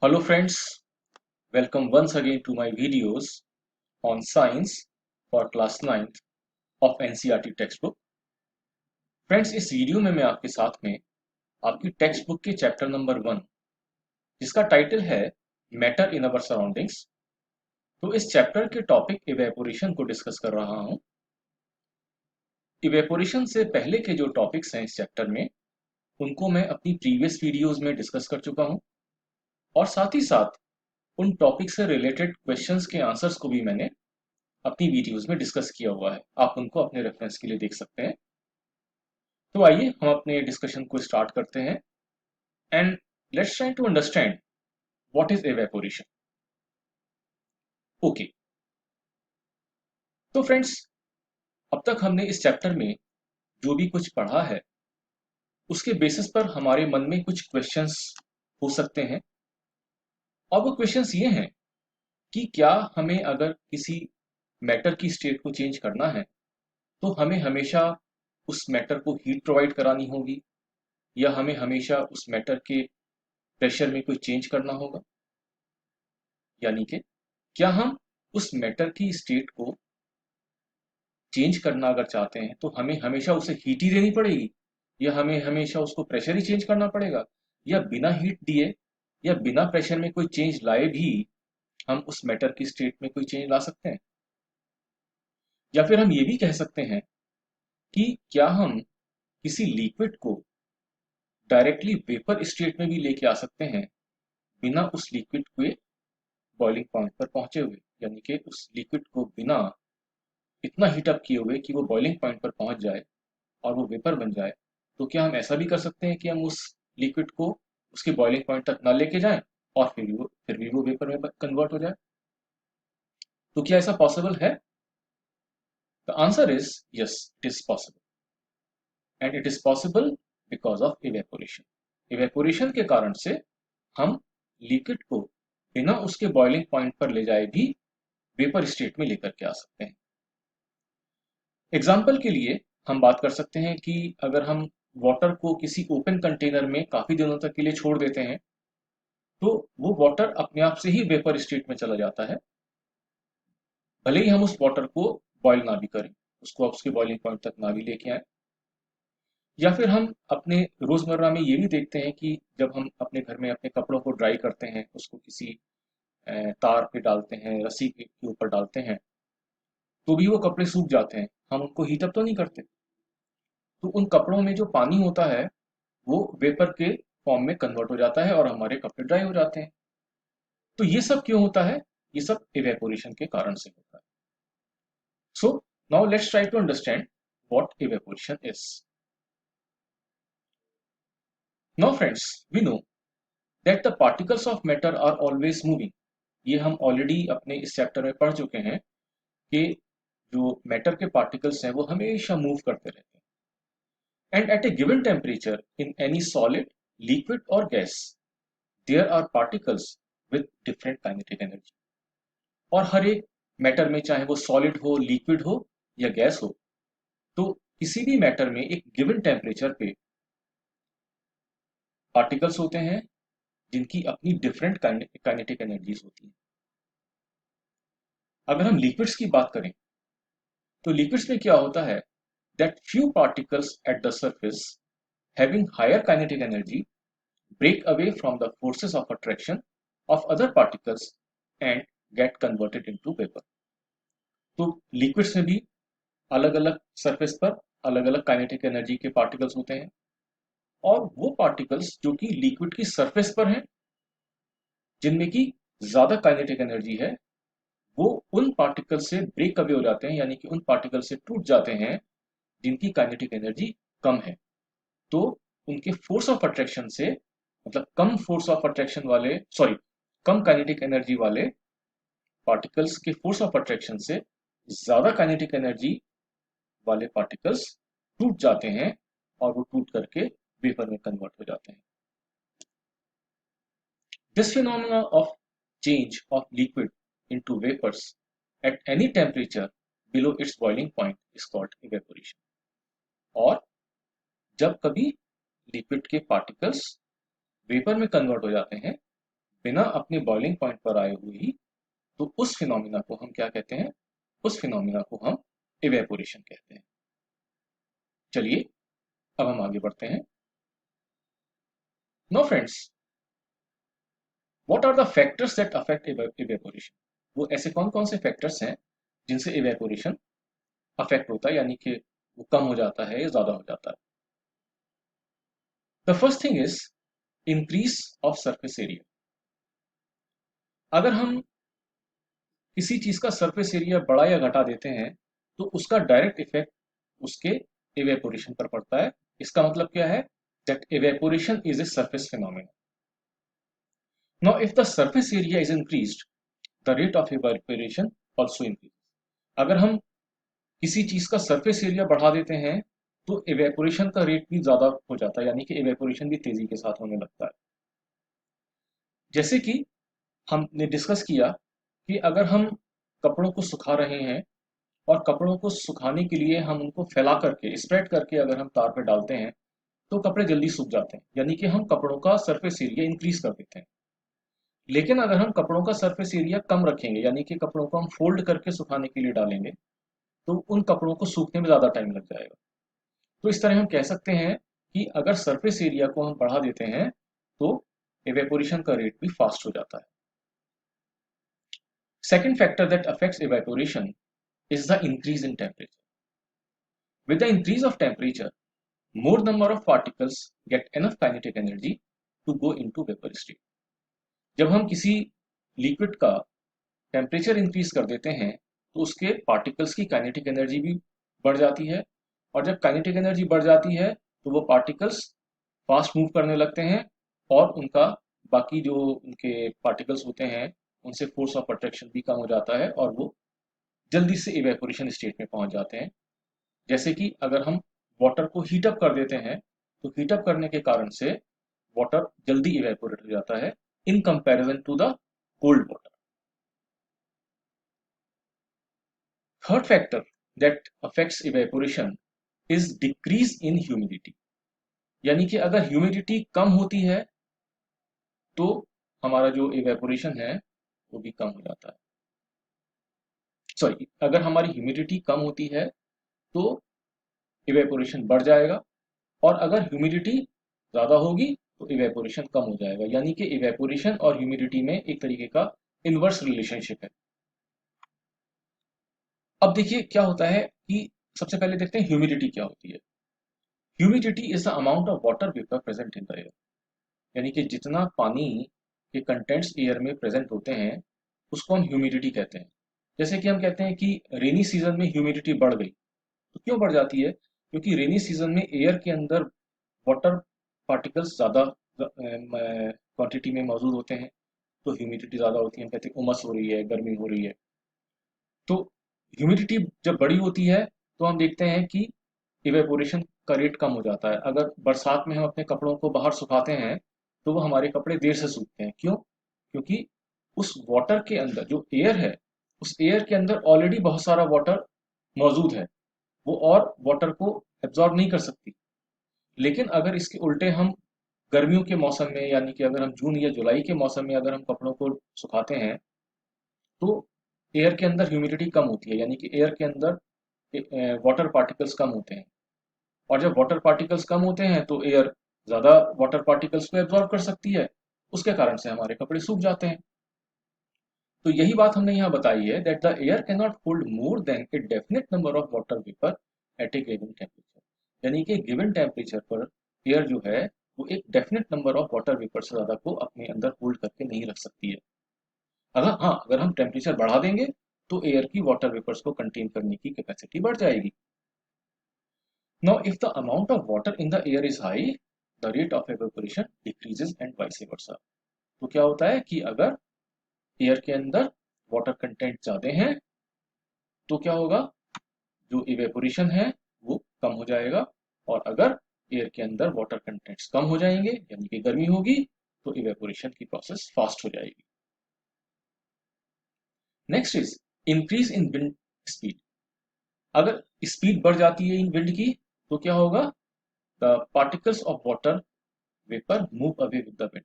Hello friends, welcome once again to my videos on science for class 9th of NCERT textbook. Friends इस video में मैं आपके साथ में आपकी टेक्स्ट बुक के चैप्टर नंबर 1 जिसका टाइटल है मैटर इन अवर सराउंडिंग्स, तो इस चैप्टर के टॉपिक इवेपोरेशन को डिस्कस कर रहा हूं। इवेपोरेशन से पहले के जो टॉपिक्स हैं इस चैप्टर में उनको मैं अपनी प्रीवियस वीडियोस में डिस्कस कर चुका हूं और साथ ही साथ उन टॉपिक से रिलेटेड क्वेश्चंस के आंसर्स को भी मैंने अपनी वीडियोस में डिस्कस किया हुआ है। आप उनको अपने रेफरेंस के लिए देख सकते हैं। तो आइए हम अपने डिस्कशन को स्टार्ट करते हैं and let's try to understand what is evaporation. Okay, तो फ्रेंड्स अब तक हमने इस चैप्टर में जो भी कुछ पढ़ा है उसके बेसिस पर हमारे मन में कुछ क्वेश्चंस हो सकते हैं और वो क्वेश्चंस ये हैं कि क्या हमें अगर किसी मैटर की स्टेट को चेंज करना है तो हमें हमेशा उस मैटर को हीट प्रोवाइड करानी होगी या हमें हमेशा उस मैटर के प्रेशर में कोई चेंज करना होगा। यानी कि क्या हम उस मैटर की स्टेट को चेंज करना अगर चाहते हैं तो हमें हमेशा उसे हीट ही देनी पड़ेगी या हमें हमेशा उसको प्रेशर ही चेंज करना पड़ेगा, या बिना हीट दिए या बिना प्रेशर में कोई चेंज लाए भी हम उस मैटर की स्टेट में कोई चेंज ला सकते हैं। या फिर हम ये भी कह सकते हैं कि क्या हम किसी लिक्विड को डायरेक्टली वेपर स्टेट में भी लेके आ सकते हैं बिना उस लिक्विड के बॉइलिंग पॉइंट पर पहुंचे हुए, यानी कि उस लिक्विड को बिना इतना हीटअप किए हुए कि वो बॉइलिंग पॉइंट पर पहुंच जाए और वो वेपर बन जाए। तो क्या हम ऐसा भी कर सकते हैं कि हम उस लिक्विड को उसके बॉइलिंग पॉइंट तक ना लेके जाएं और फिर भी वो वेपर में कन्वर्ट हो जाए। तो क्या ऐसा पॉसिबल है? The answer is yes, it is possible and it is possible because of evaporation. Evaporation के कारण से हम लिक्विड को बिना उसके बॉइलिंग पॉइंट पर ले जाए भी वेपर स्टेट में लेकर के आ सकते हैं। एग्जाम्पल के लिए हम बात कर सकते हैं कि अगर हम वाटर को किसी ओपन कंटेनर में काफी दिनों तक के लिए छोड़ देते हैं तो वो वाटर अपने आप से ही वेपर स्टेट में चला जाता है, भले ही हम उस वाटर को बॉईल ना भी करें, उसको आप उसके बॉइलिंग पॉइंट तक ना भी लेके आए। या फिर हम अपने रोजमर्रा में ये भी देखते हैं कि जब हम अपने घर में अपने कपड़ों को ड्राई करते हैं, उसको किसी तार पे डालते हैं, रस्सी के ऊपर डालते हैं, तो भी वो कपड़े सूख जाते हैं, हम उनको हीटअप तो नहीं करते। तो उन कपड़ों में जो पानी होता है वो वेपर के फॉर्म में कन्वर्ट हो जाता है और हमारे कपड़े ड्राई हो जाते हैं। तो ये सब क्यों होता है? ये सब इवेपोरेशन के कारण से होता है। So now let's try to understand what evaporation is. Now friends, we know that the particles of matter are always moving. ये हम ऑलरेडी अपने इस चैप्टर में पढ़ चुके हैं कि जो मैटर के पार्टिकल्स हैं वो हमेशा मूव करते रहते हैं and at a given temperature in any solid, liquid और gas there are particles with different kinetic energy. और हर एक मैटर में, चाहे वो सॉलिड हो, लिक्विड हो या गैस हो, तो किसी भी मैटर में एक गिवन टेम्परेचर पे पार्टिकल्स होते हैं जिनकी अपनी डिफरेंट काइनेटिक एनर्जीज होती हैं। अगर हम लिक्विड्स की बात करें तो लिक्विड्स में क्या होता है that few particles at the surface having higher kinetic energy break away from the forces of attraction of other particles and get converted into vapor। तो लिक्विड्स में भी अलग अलग सरफेस पर अलग अलग काइनेटिक एनर्जी के पार्टिकल्स होते हैं और वो पार्टिकल्स जो कि लिक्विड की सरफेस पर हैं, जिनमें की ज्यादा काइनेटिक एनर्जी है, वो उन पार्टिकल से ब्रेक अवे हो जाते हैं, यानी कि उन पार्टिकल से टूट जाते हैं जिनकी काइनेटिक एनर्जी कम है। तो उनके फोर्स ऑफ अट्रैक्शन से, मतलब कम फोर्स ऑफ अट्रैक्शन वाले, सॉरी, कम काइनेटिक एनर्जी वाले पार्टिकल्स के फोर्स ऑफ अट्रैक्शन से ज्यादा काइनेटिक एनर्जी वाले पार्टिकल्स टूट जाते हैं और वो टूट करके वेपर में कन्वर्ट हो जाते हैं। This phenomena of change of liquid into vapours at any temperature below its boiling point is called evaporation। और जब कभी लिक्विड के पार्टिकल्स वेपर में कन्वर्ट हो जाते हैं बिना अपने बॉइलिंग पॉइंट पर आए हुए ही, तो उस फिनोमिना को हम क्या कहते हैं? उस फिनोमिना को हम इवेपोरेशन कहते हैं। चलिए अब हम आगे बढ़ते हैं। Now friends, what are the factors that affect evaporation? वो ऐसे कौन कौन से फैक्टर्स हैं जिनसे इवेपोरेशन अफेक्ट होता है, यानी कि वो कम हो जाता है या ज्यादा हो जाता है? The first thing is increase of surface area. अगर हम किसी चीज का सरफेस एरिया बढ़ा या घटा देते हैं तो उसका डायरेक्ट इफेक्ट उसके इवेपोरेशन पर पड़ता है। इसका मतलब क्या है? That evaporation is a surface phenomena. Now if the surface area is increased, the rate of evaporation also increase. अगर हम किसी चीज का सरफेस एरिया बढ़ा देते हैं तो इवेपोरेशन का रेट भी ज्यादा हो जाता है, यानी कि इवेपोरेशन भी तेजी के साथ होने लगता है। जैसे कि हमने डिस्कस किया कि अगर हम कपड़ों को सुखा रहे हैं और कपड़ों को सुखाने के लिए हम उनको फैला करके, स्प्रेड करके अगर हम तार पे डालते हैं तो कपड़े जल्दी सूख जाते हैं, यानी कि हम कपड़ों का सरफेस एरिया इंक्रीज कर देते हैं। लेकिन अगर हम कपड़ों का सरफेस एरिया कम रखेंगे, यानी कि कपड़ों को हम फोल्ड करके सुखाने के लिए डालेंगे, तो उन कपड़ों को सूखने में ज़्यादा टाइम लग जाएगा। तो इस तरह हम कह सकते हैं कि अगर सरफेस एरिया को हम बढ़ा देते हैं तो इवेपोरेशन का रेट भी फास्ट हो जाता है। Second factor that affects evaporation is the increase in temperature. With the increase of temperature, more number of particles get enough kinetic energy to go into vapor state. जब हम किसी liquid का temperature increase कर देते हैं तो उसके particles की काइनेटिक एनर्जी भी बढ़ जाती है, और जब काइनेटिक एनर्जी बढ़ जाती है तो वो पार्टिकल्स फास्ट मूव करने लगते हैं और उनका बाकी जो उनके पार्टिकल्स होते हैं उनसे फोर्स ऑफ अट्रैक्शन भी कम हो जाता है और वो जल्दी से इवेपोरेशन स्टेट में पहुंच जाते हैं। जैसे कि अगर हम वाटर को हीट अप कर देते हैं तो हीट अप करने के कारण से वाटर जल्दी इवेपोरेट हो जाता है in comparison to the cold water. Third factor that affects evaporation is decrease in humidity. यानी कि अगर ह्यूमिडिटी कम होती है तो हमारा जो इवेपोरेशन है वो भी कम हो जाता है। सॉरी, अगर हमारी ह्यूमिडिटी कम होती है तो इवेपोरेशन बढ़ जाएगा, और अगर ह्यूमिडिटी ज़्यादा होगी तो इवेपोरेशन कम हो जाएगा। यानी कि इवेपोरेशन और ह्यूमिडिटी में एक तरीके का इनवर्स रिलेशनशिप है। अब देखिए क्या होता है कि सबसे पहले देखते हैं ह्यूमिडिटी क्या होती है। Humidity is the amount of water vapour present in the air. यानी कि जितना पानी के कंटेंट्स एयर में प्रेजेंट होते हैं उसको हम ह्यूमिडिटी कहते हैं। जैसे कि हम कहते हैं कि रेनी सीजन में ह्यूमिडिटी बढ़ गई, तो क्यों बढ़ जाती है? क्योंकि रेनी सीजन में एयर के अंदर वाटर पार्टिकल्स ज़्यादा क्वांटिटी में मौजूद होते हैं, तो ह्यूमिडिटी ज़्यादा होती है। हम कहते हैं उमस हो रही है, गर्मी हो रही है। तो ह्यूमिडिटी जब बड़ी होती है तो हम देखते हैं कि इवेपोरेशन का रेट कम हो जाता है। अगर बरसात में हम अपने कपड़ों को बाहर सुखाते हैं तो वो हमारे कपड़े देर से सूखते हैं। क्यों? क्योंकि उस वाटर के अंदर जो एयर है, उस एयर के अंदर ऑलरेडी बहुत सारा वाटर मौजूद है, वो और वाटर को एब्जॉर्ब नहीं कर सकती। लेकिन अगर इसके उल्टे हम गर्मियों के मौसम में, यानी कि अगर हम जून या जुलाई के मौसम में अगर हम कपड़ों को सुखाते हैं तो एयर के अंदर ह्यूमिडिटी कम होती है, यानी कि एयर के अंदर वाटर पार्टिकल्स कम होते हैं। और जब वाटर पार्टिकल्स कम होते हैं तो एयर ज़्यादा वाटर पार्टिकल्स को एब्जॉर्ब कर सकती है, उसके कारण से हमारे कपड़े सूख जाते हैं। तो यही बात हमने यहाँ बताई है that the air can not hold more than a definite number of water vapour eight a given temperature. यानी कि गिवन टेम्परेचर पर एयर जो है वो एक definite number of water vapour से ज़्यादा को अपने अंदर होल्ड करके नहीं रख सकती है। अगर हम टेम्परेचर बढ़ा देंगे तो एयर की वाटर वेपर्स को कंटेन करने की कैपेसिटी बढ़ जाएगी। Now, if the amount of water in the air is high, the rate of evaporation decreases and vice versa. तो क्या होता है कि अगर एयर के अंदर वाटर कंटेंट ज़्यादा है तो क्या होगा? जो इवेपोरेशन है वो कम हो जाएगा, और अगर एयर के अंदर वाटर कंटेंट्स कम हो जाएंगे यानी कि गर्मी होगी तो इवेपोरेशन की प्रोसेस फास्ट हो जाएगी। Next is increase in wind speed. अगर स्पीड बढ़ जाती है इन विंड की तो क्या होगा? The particles of water vapour move away with the wind.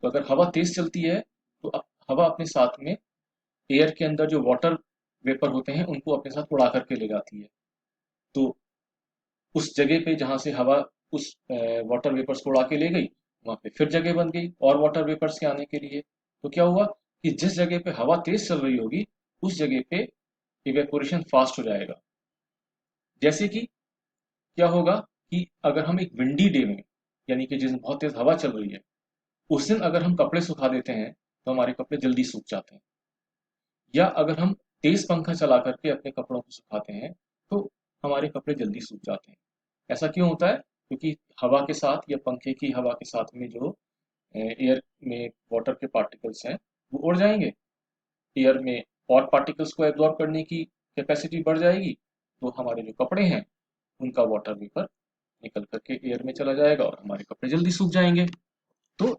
तो अगर हवा तेज चलती है हवा अपने साथ में एयर के अंदर जो वाटर वेपर होते हैं उनको अपने साथ उड़ा करके ले जाती है। तो उस जगह पे जहाँ से हवा उस वाटर वेपर्स को उड़ा के ले गई, वहां पे फिर जगह बन गई और वाटर वेपर्स के आने के लिए। तो क्या हुआ कि जिस जगह पे हवा तेज चल रही होगी उस जगह पे इवेपोरेशन फास्ट हो जाएगा। जैसे कि क्या होगा कि अगर हम एक विंडी डे में, यानी कि जिस दिन बहुत तेज हवा चल रही है, उस दिन अगर हम कपड़े सुखा देते हैं तो हमारे कपड़े जल्दी सूख जाते हैं। या अगर हम तेज पंखा चला करके अपने कपड़ों को सुखाते हैं तो हमारे कपड़े जल्दी सूख जाते हैं। ऐसा क्यों होता है? क्योंकि हवा के साथ या पंखे की हवा के साथ में जो एयर में वाटर के पार्टिकल्स हैं वो उड़ जाएंगे। एयर में और पार्टिकल्स को एब्जॉर्ब करने की कैपेसिटी बढ़ जाएगी, तो हमारे जो कपड़े हैं उनका वाटर वेपर निकल करके एयर में चला जाएगा और हमारे कपड़े जल्दी सूख जाएंगे। तो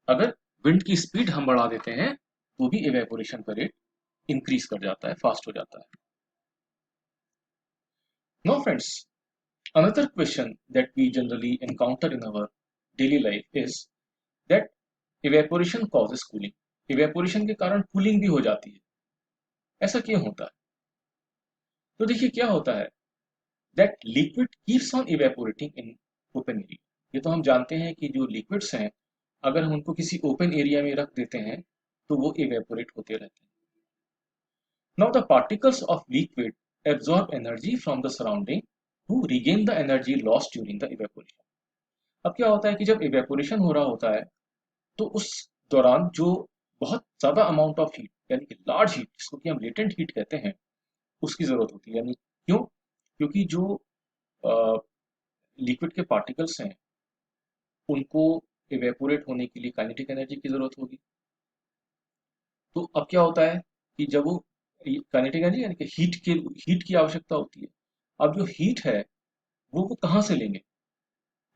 अगर विंड की स्पीड हम बढ़ा देते हैं तो भी इवेपोरेशन का रेट इंक्रीज कर जाता है, फास्ट हो जाता है। Now friends, another question that we generally encounter in our daily life is that evaporation causes cooling. Evaporation के कारण कूलिंग भी हो जाती है। ऐसा क्यों होता है? तो देखिए क्या होता है, that liquid keeps on evaporating in open area. ये तो हम जानते हैं कि जो लिक्विड्स हैं अगर हम उनको किसी ओपन एरिया में रख देते हैं तो वो इवेपोरेट होते रहते हैं। Now the particles of liquid absorb energy from the surrounding to regain the energy lost during the evaporation. अब क्या होता है कि जब इवेपोरेशन हो रहा होता है तो उस दौरान जो बहुत ज्यादा अमाउंट ऑफ हीट, यानी कि लार्ज हीट जिसको कि हम लेटेंट हीट कहते हैं, उसकी जरूरत होती है। यानी क्यों? क्योंकि जो लिक्विड के पार्टिकल्स हैं उनको इवेपोरेट होने के लिए काइनेटिक एनर्जी की जरूरत होगी। तो अब क्या होता है कि जब वो काइनेटिक एनर्जी यानी कि हीट की आवश्यकता होती है। अब जो हीट है वो कहाँ से लेंगे?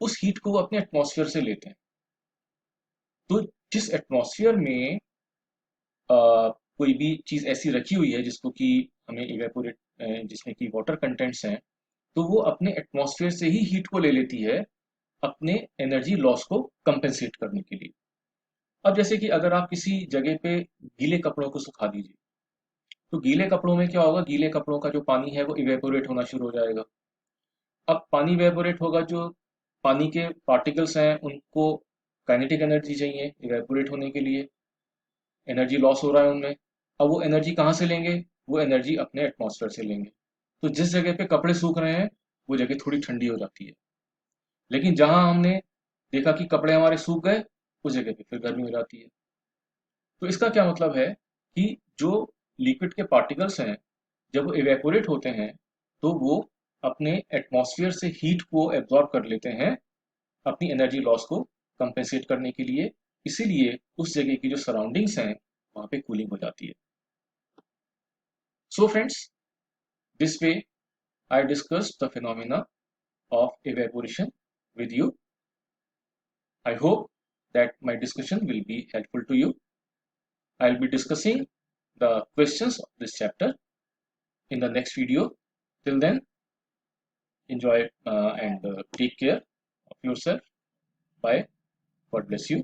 उस हीट को वो अपने एटमॉस्फेयर से लेते हैं। तो जिस एटमॉस्फेयर में कोई भी चीज ऐसी रखी हुई है जिसको कि हमें इवेपोरेट, जिसमें कि वाटर कंटेंट्स हैं, तो वो अपने एटमॉस्फेयर से ही हीट को ले लेती है अपने एनर्जी लॉस को कंपेंसेट करने के लिए। अब जैसे कि अगर आप किसी जगह पे गीले कपड़ों को सुखा दीजिए तो गीले कपड़ों में क्या होगा, गीले कपड़ों का जो पानी है वो इवेपोरेट होना शुरू हो जाएगा। अब पानी इवेपोरेट होगा, जो पानी के पार्टिकल्स हैं उनको काइनेटिक एनर्जी चाहिए इवेपोरेट होने के लिए, एनर्जी लॉस हो रहा है उनमें। अब वो एनर्जी कहाँ से लेंगे? वो एनर्जी अपने एटमॉस्फेयर से लेंगे। तो जिस जगह पे कपड़े सूख रहे हैं वो जगह थोड़ी ठंडी हो जाती है, लेकिन जहां हमने देखा कि कपड़े हमारे सूख गए उस जगह पे फिर गर्मी हो जाती है। तो इसका क्या मतलब है कि जो लिक्विड के पार्टिकल्स हैं जब वो इवेपोरेट होते हैं तो वो अपने एटमॉस्फेयर से हीट को एब्जॉर्ब कर लेते हैं अपनी एनर्जी लॉस को कंपेंसेट करने के लिए। इसीलिए उस जगह की जो सराउंडिंग्स हैं वहां पे कूलिंग हो जाती है। So friends, this way I discussed the phenomena of evaporation with you. I hope that my discussion will be helpful to you. I'll be discussing the questions of this chapter in the next video. Till then, enjoy and take care of yourself. Bye. God bless you.